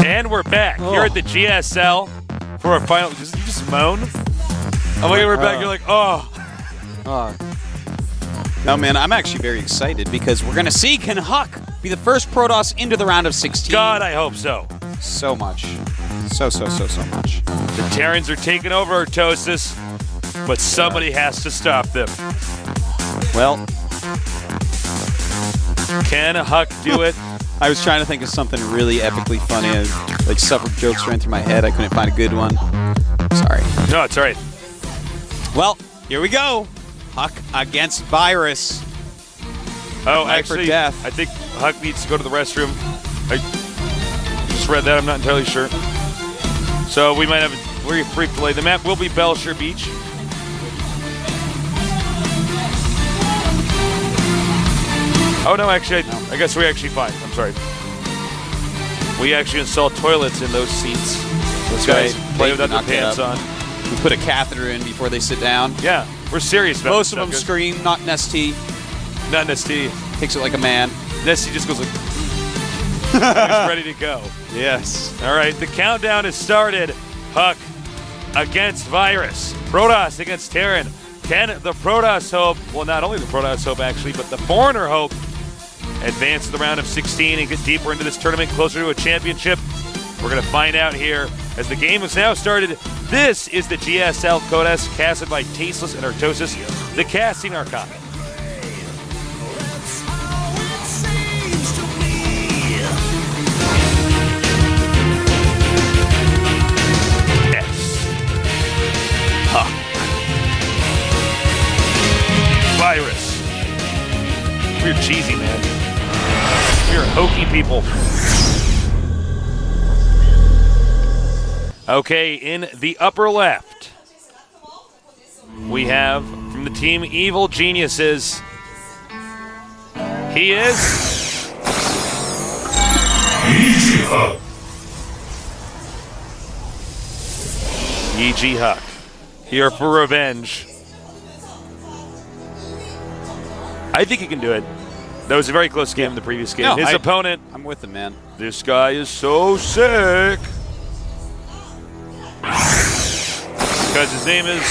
And we're back here at the GSL for our final. Did you just moan? I'm like, we're back. You're like, oh. No, man, I'm actually very excited because we're going to see, can Huck be the first Protoss into the round of 16? God, I hope so. So much. So much. The Terrans are taking over Artosis, but somebody has to stop them. Well, can Huck do it? I was trying to think of something really epically funny. Like, several jokes ran through my head. I couldn't find a good one. Sorry. No, it's all right. Well, here we go. Huck against Virus. Oh, actually, I think Huck needs to go to the restroom. I just read that. I'm not entirely sure. So we might have a very brief delay. The map will be Belshire Beach. Oh, no, actually, I guess we're actually fine. I'm sorry. We actually installed toilets in those seats. Those guys play without their pants on. We put a catheter in before they sit down. Yeah, we're serious about Most of them scream, not Nesty. Not Nesty. Takes it like a man. Nesty just goes like... He's ready to go. Yes. All right, the countdown has started. Huck against Virus. Protoss against Terran. Can the Protoss hope, well, not only the Protoss hope, actually, but the Foreigner hope, advance to the round of 16 and get deeper into this tournament, closer to a championship? We're going to find out here as the game has now started. This is the GSL Codes, casted by Tasteless and Artosis, the casting archive. Virus. We're cheesy, man. We're hokey people. Okay, in the upper left, we have from the team Evil Geniuses. He is E.G. Huck. Here for revenge. I think he can do it. That was a very close game in the previous game. No, his opponent. I'm with him, man. This guy is so sick. Because his name is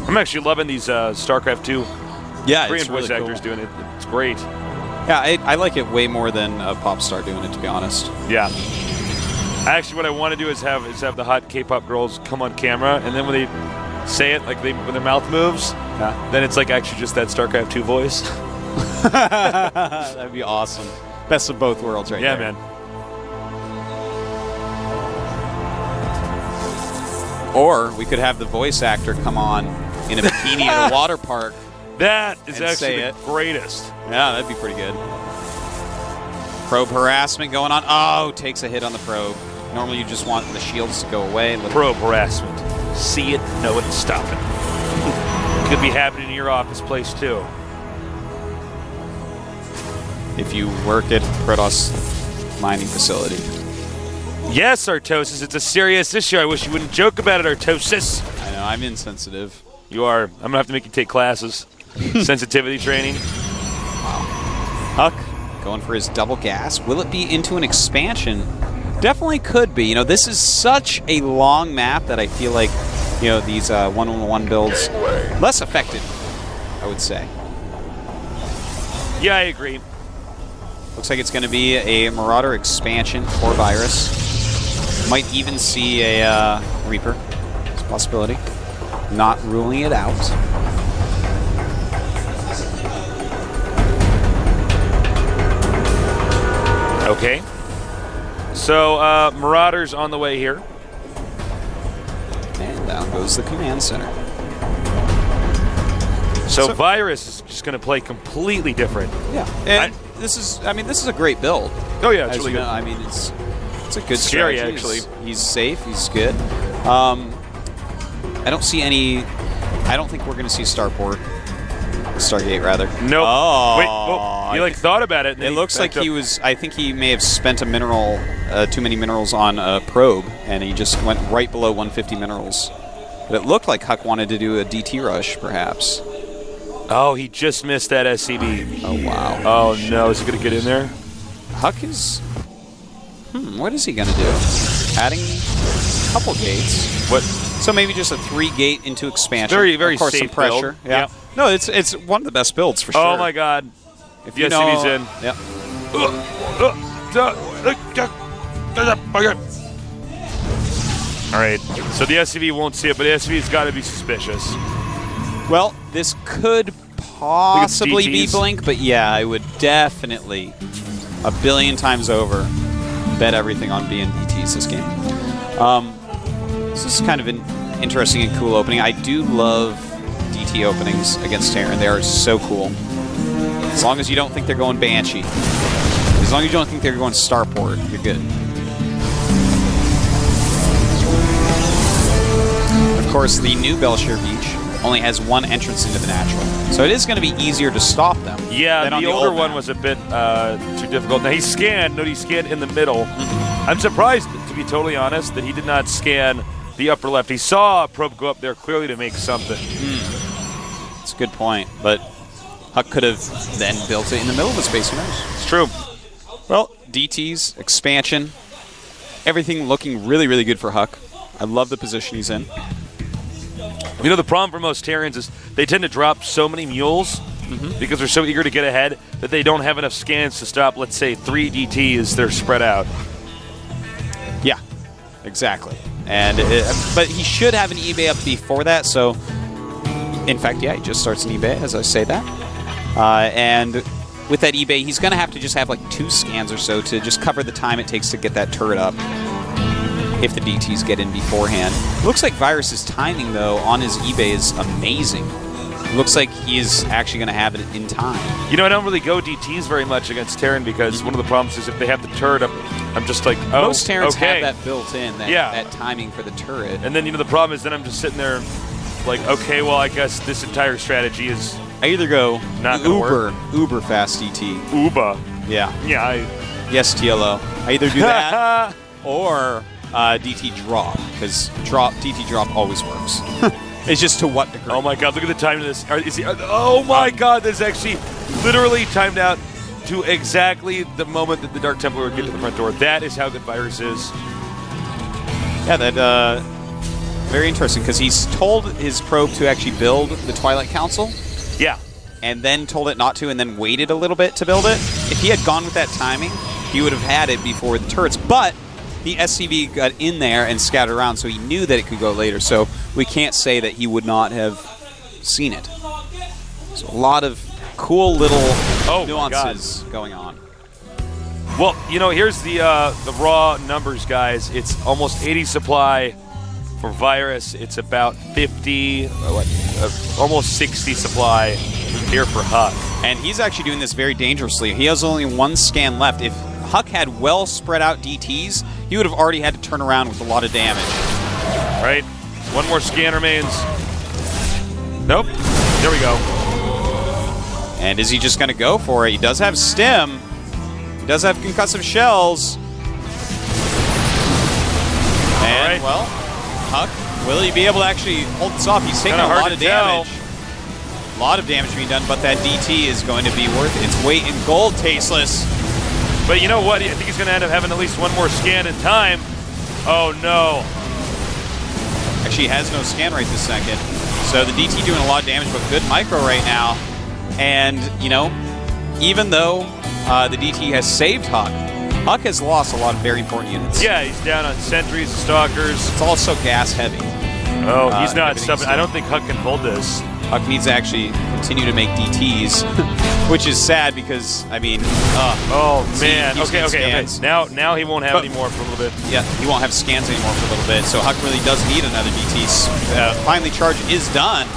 I'm actually loving these Starcraft 2 Korean voice actors doing it. It's great. Yeah, I like it way more than Popstar doing it, to be honest. Yeah. Actually, what I want to do is have the hot K-pop girls come on camera, and then when they say it, like when their mouth moves, then it's like actually just that StarCraft 2 voice. That'd be awesome. Best of both worlds right there. Yeah, man. Or we could have the voice actor come on in a bikini at a water park. That is actually the greatest. Yeah, that'd be pretty good. Probe harassment going on. Oh, takes a hit on the probe. Normally you just want the shields to go away. Probe harassment. See it, know it, and stop it. Could be happening in your office place, too. If you work at Protoss mining facility. Yes, Artosis, it's a serious issue. I wish you wouldn't joke about it, Artosis. I know, I'm insensitive. You are. I'm going to have to make you take classes. Sensitivity training. Wow. Huck going for his double gas. Will it be into an expansion? Definitely could be. You know, this is such a long map that I feel like, you know, these 1-on-1 builds less effective, I would say. Yeah, I agree. Looks like it's going to be a Marauder expansion for Virus. Might even see a Reaper. It's a possibility. Not ruling it out. Okay. So, Marauders on the way here. And down goes the command center. So Virus is just going to play completely different. Yeah. And this is a great build. Oh, yeah, it's really good. I mean, it's a good scary, strategy. actually. He's safe. He's good. I don't see any... I don't think we're going to see Stargate, rather. Nope. Oh. Wait, well, you thought about it. It looks like he was... I think he may have spent a mineral, too many minerals on a probe, and he just went right below 150 minerals. But it looked like Huck wanted to do a DT rush, perhaps. Oh, he just missed that SCB. Oh, wow. Oh, no. Is he going to get in there? Huck is... what is he going to do? Adding a couple gates. What? So maybe just a 3-gate into expansion. Very, very of course, safe some pressure. build. Yeah. No, it's one of the best builds for sure. Oh, my God. If the you SCB's know, in. Yep. All right. So the SCV won't see it, but the SCV's got to be suspicious. Well, this could possibly be DTs. Blink, but yeah, I would definitely, a billion times over, bet everything on being DTs this game. This is kind of an interesting and cool opening. I do love DT openings against Terran. They are so cool. As long as you don't think they're going Banshee. As long as you don't think they're going Starport, you're good. Of course, the new Belshire Beach only has one entrance into the natural. So it is going to be easier to stop them. Yeah, than on the the older old one map. was a bit too difficult. Now, he scanned in the middle. I'm surprised, to be totally honest, that he did not scan the upper left. He saw a probe go up there clearly to make something. That's a good point, but Huck could have then built it in the middle of the space. Who knows? It's true. Well, DTs, expansion, everything looking really, really good for Huck. I love the position he's in. You know, the problem for most Terrans is they tend to drop so many mules because they're so eager to get ahead that they don't have enough scans to stop, let's say, 3 DTs. They're spread out. Yeah, exactly. And but he should have an eBay up before that, so in fact, yeah, he just starts an eBay as I say that. And with that eBay, he's going to have to just have like 2 scans or so to just cover the time it takes to get that turret up if the DTs get in beforehand. Looks like Virus's timing, though, on his eBay is amazing. Looks like he is actually going to have it in time. You know, I don't really go DTs very much against Terran because one of the problems is if they have the turret up, I'm just like, oh, Most Terrans okay. have that built in, that timing for the turret. And then, you know, the problem is then I'm just sitting there like, okay, well, I guess this entire strategy is I either go not gonna work. uber fast DT. Uba. Yeah. Yeah. Yes, TLO. I either do that or DT drop, because DT drop always works. It's just to what degree. Oh my God! Look at the timing of this. Oh my God! This is actually literally timed out to exactly the moment that the Dark Templar would get to the front door. That is how good Virus is. Yeah, that very interesting, because he's told his probe to actually build the Twilight Council. Yeah. And then told it not to, and then waited a little bit to build it. If he had gone with that timing, he would have had it before the turrets. But the SCV got in there and scattered around, so he knew that it could go later. So we can't say that he would not have seen it. So a lot of cool little nuances going on. Well, you know, here's the raw numbers, guys. It's almost 80 supply for Virus. It's about 50, almost 60 supply here for Huck. And he's actually doing this very dangerously. He has only 1 scan left. If Huck had well spread out DTs, he would have already had to turn around with a lot of damage. Right. 1 more scan remains. Nope. There we go. And is he just going to go for it? He does have stim. He does have concussive shells. And, well, Huck, will he be able to actually hold this off? He's taking a lot of damage. A lot of damage being done, but that DT is going to be worth its weight in gold, Tasteless. But you know what? I think he's going to end up having at least 1 more scan in time. Oh, no. Actually, he has no scan right this second. So the DT doing a lot of damage, but good micro right now. And, you know, even though the DT has saved Huck, Huck has lost a lot of very important units. Yeah, he's down on sentries, stalkers. It's also gas heavy. Oh, he's not stuffing. I don't think Huck can hold this. Huck needs to actually continue to make DTs, which is sad because, I mean, oh man, okay. Now he won't have any more for a little bit. Yeah, he won't have scans anymore for a little bit, so Huck really does need another DT. Finally, charge is done,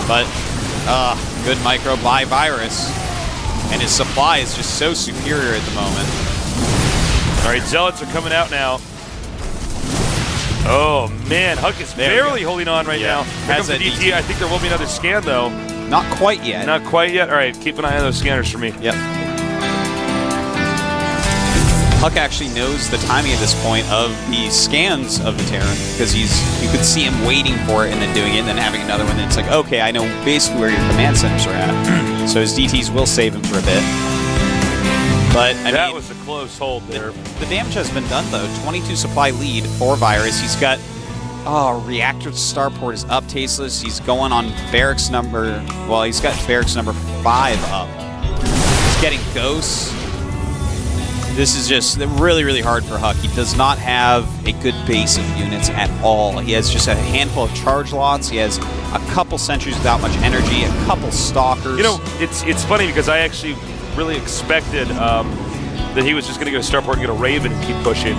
but good micro by Virus, and his supply is just so superior at the moment. All right, Zealots are coming out now. Oh, man. Huck is barely holding on right now. Here comes the DT. I think there will be another scan, though. Not quite yet. Not quite yet? All right, keep an eye on those scanners for me. Yep. Huck actually knows the timing at this point of the scans of the Terran, because you could see him waiting for it and then doing it and then having another one. And it's like, okay, I know basically where your command centers are at. So his DTs will save him for a bit. But I that mean, was a close hold there. The damage has been done, though. 22 supply lead for Virus. He's got... Oh, reactor starport is up, Tasteless. He's going on barracks number... Well, he's got barracks number 5 up. He's getting ghosts. This is just really, really hard for Huck. He does not have a good base of units at all. He has just a handful of charge lots. He has a couple sentries without much energy, a couple stalkers. You know, it's funny because I actually really expected that he was just going to get a starport and get a Raven and keep pushing.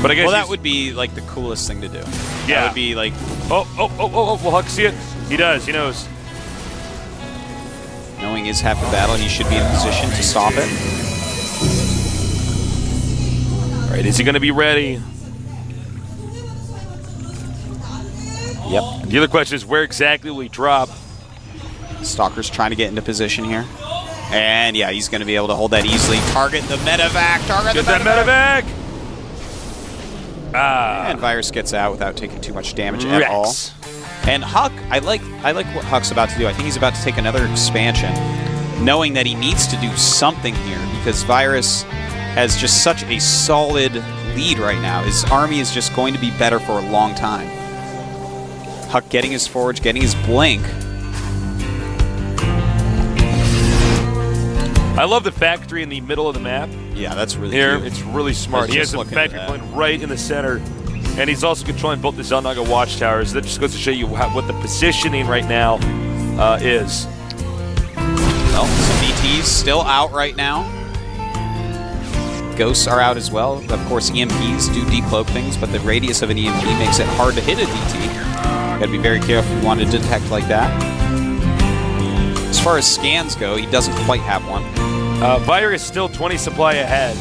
But I guess that would be like the coolest thing to do. Yeah. That would be like... Oh, will Huck see it? He does, he knows. Knowing his half the battle, he should be in position to stop it. All right, is he going to be ready? Yep. The other question is, where exactly will he drop? Stalker's trying to get into position here. And yeah, he's going to be able to hold that easily. Target the medevac! Target the medevac! And Virus gets out without taking too much damage at all. And Huck, I like what Huck's about to do. I think he's about to take another expansion, knowing that he needs to do something here, because Virus has just such a solid lead right now. His army is just going to be better for a long time. Huck getting his forge, getting his blink. I love the factory in the middle of the map. Yeah, that's really here. Cute. It's really smart. He has the factory point right in the center, and he's also controlling both the Zelnaga watchtowers. That just goes to show you what the positioning right now is. Well, some DTs still out right now. Ghosts are out as well. Of course, EMPs do decloak things, but the radius of an EMP makes it hard to hit a DT. Gotta be very careful if you want to detect like that. As far as scans go, he doesn't quite have one. Virus still 20 supply ahead.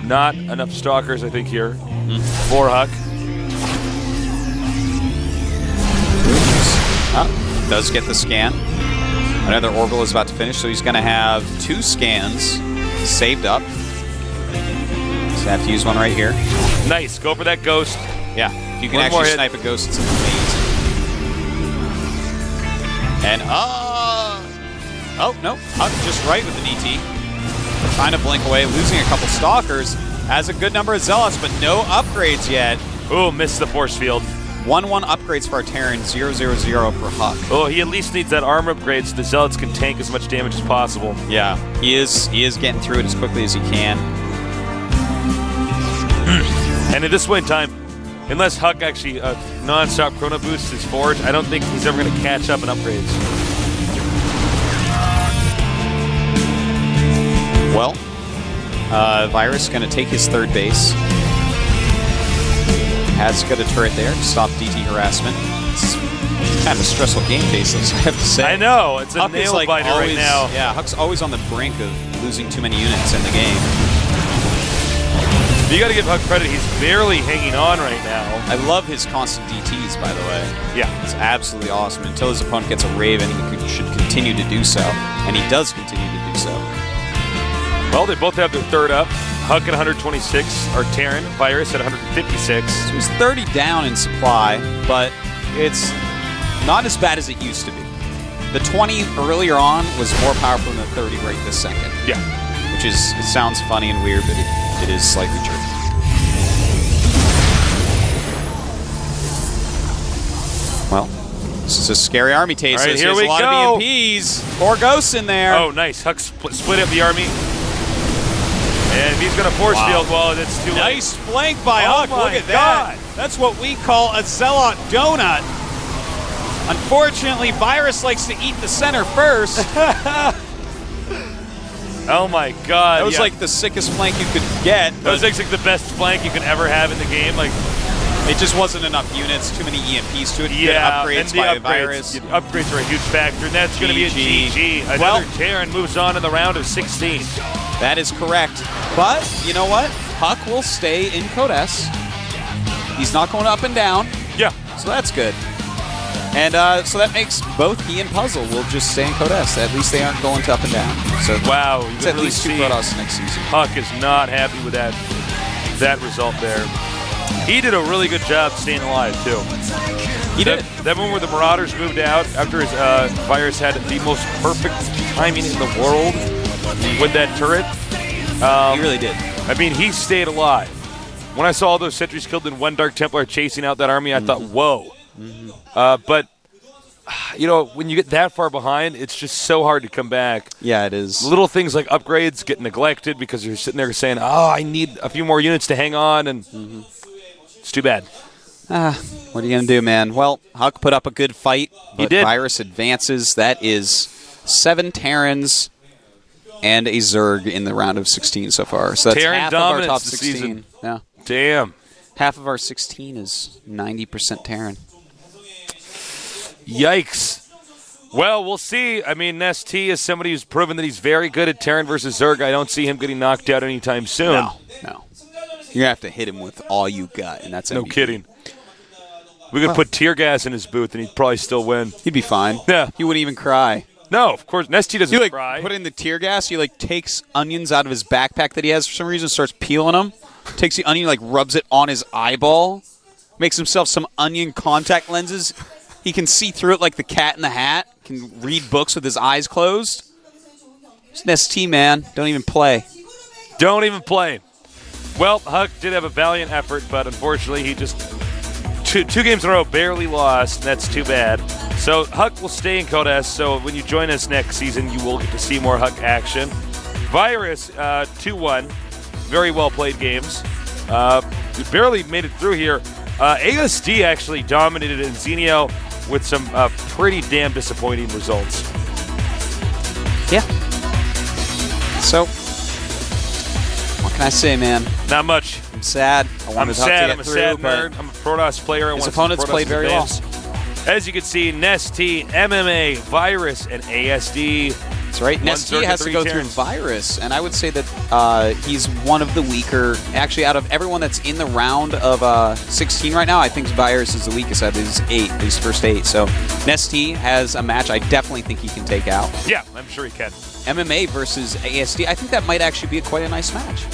Not enough stalkers, I think, here for Huck. Does get the scan. Another orbital is about to finish, so he's going to have 2 scans saved up. So I have to use one right here. Nice. Go for that ghost. Yeah. If you can actually snipe a ghost, it's amazing. And, oh, no. Huck just right with the DT. Trying to blink away, losing a couple stalkers. Has a good number of zealots, but no upgrades yet. Ooh, missed the force field. 1-1 upgrades for our Terran, 0-0-0 for Huck. Oh, he at least needs that armor upgrade so the zealots can tank as much damage as possible. Yeah, he is getting through it as quickly as he can. And at this point in time, unless Huck actually non-stop chrono boosts his forge, I don't think he's ever going to catch up in upgrades. Well, Virus going to take his third base. Has got a turret there to stop DT harassment. It's kind of a stressful game, Faceless, I have to say. I know, it's a Huck nail like biter right now. Yeah, Huck's always on the brink of losing too many units in the game. You got to give Huck credit, he's barely hanging on right now. I love his constant DTs, by the way. Yeah. It's absolutely awesome. Until his opponent gets a Raven, he should continue to do so. And he does continue to do so. Well, they both have their third up. Huck at 126, or Terran, Virus at 156. So he's 30 down in supply, but it's not as bad as it used to be. The 20 earlier on was more powerful than the 30 right this second. Yeah. Which is, it sounds funny and weird, but it is slightly true. Well, this is a scary army taste. All right, here we a lot go. of EMPs. 4 ghosts in there. Oh, nice. Huck split up the army. And if he's going to force field, well, it's too late. Nice flank by Huck. Look at that. That's what we call a zealot donut. Unfortunately, Virus likes to eat the center first. Oh my God. That was like the sickest flank you could get. That was like the best flank you could ever have in the game. Like, it just wasn't enough units, too many EMPs to it. Yeah, upgrades by Virus. Upgrades are a huge factor, and that's going to be a GG. Another Terran moves on in the round of 16. That is correct. But, you know what? Huck will stay in Code S. He's not going up and down. Yeah. So that's good. And so that makes both he and Puzzle will just stay in Code S. At least they aren't going to up and down. So wow, it's at least 2 Protoss next season. Huck is not happy with that result there. He did a really good job staying alive, too. He did. That one where the Marauders moved out after his Virus had the most perfect timing in the world with that turret. He really did. I mean, he stayed alive. When I saw all those sentries killed in one Dark Templar chasing out that army, I thought, whoa. But, you know, when you get that far behind, it's just so hard to come back. Yeah, it is. Little things like upgrades get neglected because you're sitting there saying, oh, I need a few more units to hang on, and it's too bad. What are you going to do, man? Well, Huck put up a good fight, but he did. Virus advances. That is 7 Terrans and a Zerg in the round of 16 so far. So that's Terran half of our top dominance 16. this season. Yeah. Damn. Half of our 16 is 90% Terran. Yikes. Well, we'll see. I mean, Nest T is somebody who's proven that he's very good at Terran versus Zerg. I don't see him getting knocked out anytime soon. No. You're going to have to hit him with all you got, and that's no MVP. kidding. We could put tear gas in his booth, and he'd probably still win. He'd be fine. Yeah. He wouldn't even cry. No, of course. Nest T doesn't cry. Put in the tear gas. He, takes onions out of his backpack that he has for some reason, starts peeling them. Takes the onion, rubs it on his eyeball. Makes himself some onion contact lenses. He can see through it like the Cat in the Hat. Can read books with his eyes closed. It's Nest T, man. Don't even play. Don't even play. Well, Huck did have a valiant effort, but unfortunately he just two games in a row barely lost, and that's too bad. So Huck will stay in Code S, so when you join us next season, you will get to see more Huck action. Virus, 2-1. Very well-played games. Barely made it through here. ASD actually dominated in Xenio with some pretty damn disappointing results. Yeah. So, what can I say, man? Not much. I'm sad. I'm sad. I'm a sad nerd. I'm a Protoss player. His opponents played very well. As you can see, Nest T, MMA, Virus, and ASD. That's right. Nest T has to go through Virus, and I would say that he's one of the weaker. Actually, out of everyone that's in the round of 16 right now, I think Virus is the weakest out of his first 8. So Nest T has a match I definitely think he can take out. Yeah, I'm sure he can. MMA versus ASD, I think that might actually be quite a nice match.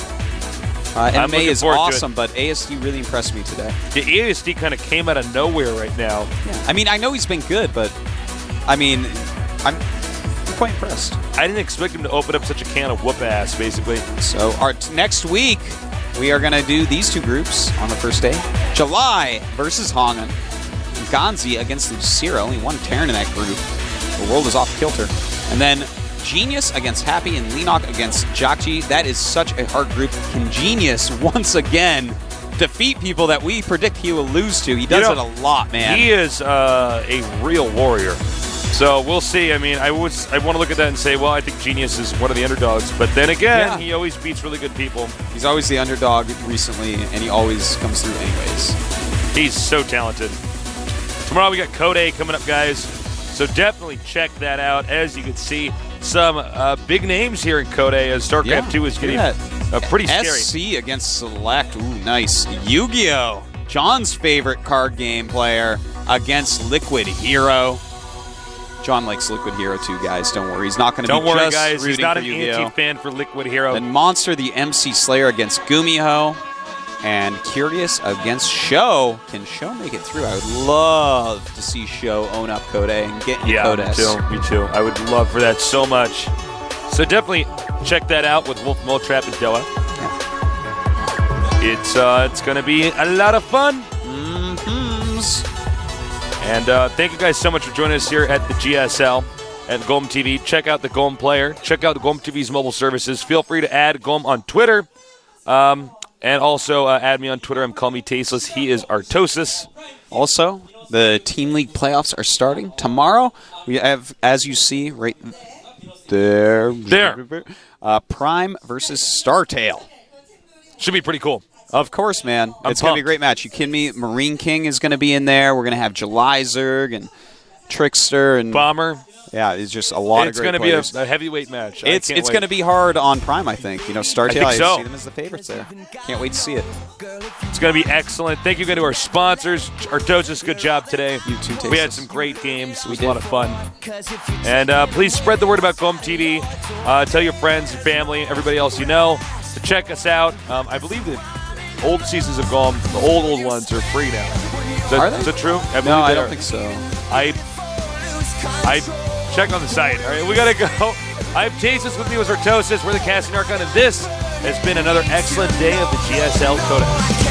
MMA is awesome, but ASD really impressed me today. The ASD kind of came out of nowhere right now. Yeah. I mean, I know he's been good, but I mean, I'm quite impressed. I didn't expect him to open up such a can of whoop ass, basically. So next week, we are going to do these 2 groups on the first day. July versus Hongan. Ganzi against Lucira. Only 1 Terran in that group. The world is off kilter. And then Genius against Happy and Lenok against Jakji. That is such a hard group. Can Genius once again defeat people that we predict he will lose to? He does it a lot, man. He is a real warrior. So we'll see. I mean, I want to look at that and say, well, I think Genius is one of the underdogs. But then again, he always beats really good people. He's always the underdog recently, and he always comes through anyways. He's so talented. Tomorrow we got Code A coming up, guys. So definitely check that out. As you can see, some big names here in Code A as StarCraft 2 is getting pretty scary. SC against Select. Ooh, nice. Yu-Gi-Oh! John's favorite card game player against Liquid Hero. John likes Liquid Hero too, guys. Don't worry. He's not going to be just guys. He's not an Yu-Gi-Oh! anti-fan for Liquid Hero. Then Monster, the MC Slayer against Gumiho. And Curious against Sho. Can Sho make it through? I would love to see Sho own up Code A and get into Code S. Me too. I would love for that so much. So definitely check that out with Wolf Motrap and Della. Yeah. It's going to be a lot of fun. And thank you guys so much for joining us here at the GSL at GOMTV. Check out the GOM player. Check out the GOMTV's mobile services. Feel free to add GOM on Twitter. And also add me on Twitter. I'm Call Me Tasteless. He is Artosis. Also, the Team League playoffs are starting tomorrow. We have, as you see right there, Prime versus Startail. Should be pretty cool. Of course, man. It's going to be a great match. You kidding me? Marine King is going to be in there. We're going to have July Zerg and Trickster and Bomber. Yeah, it's just a lot of great players. It's going to be a heavyweight match. It's going to be hard on Prime, I think. You know, StarTale, I so. see them as the favorites there. Can't wait to see it. It's going to be excellent. Thank you again to our sponsors. Artosis, good job today. You too, Tasteless. We had some great games. It was a lot of fun. And please spread the word about GOMTV. Tell your friends, your family, everybody else you know to check us out. I believe the old seasons of GOM, the old ones, are free now. Are they? Is that true? No, I don't think so. I check on the site. All right, we got to go. I'm Tasteless, with me was Artosis. We're the Casting Archon, and this has been another excellent day of the GSL Codex.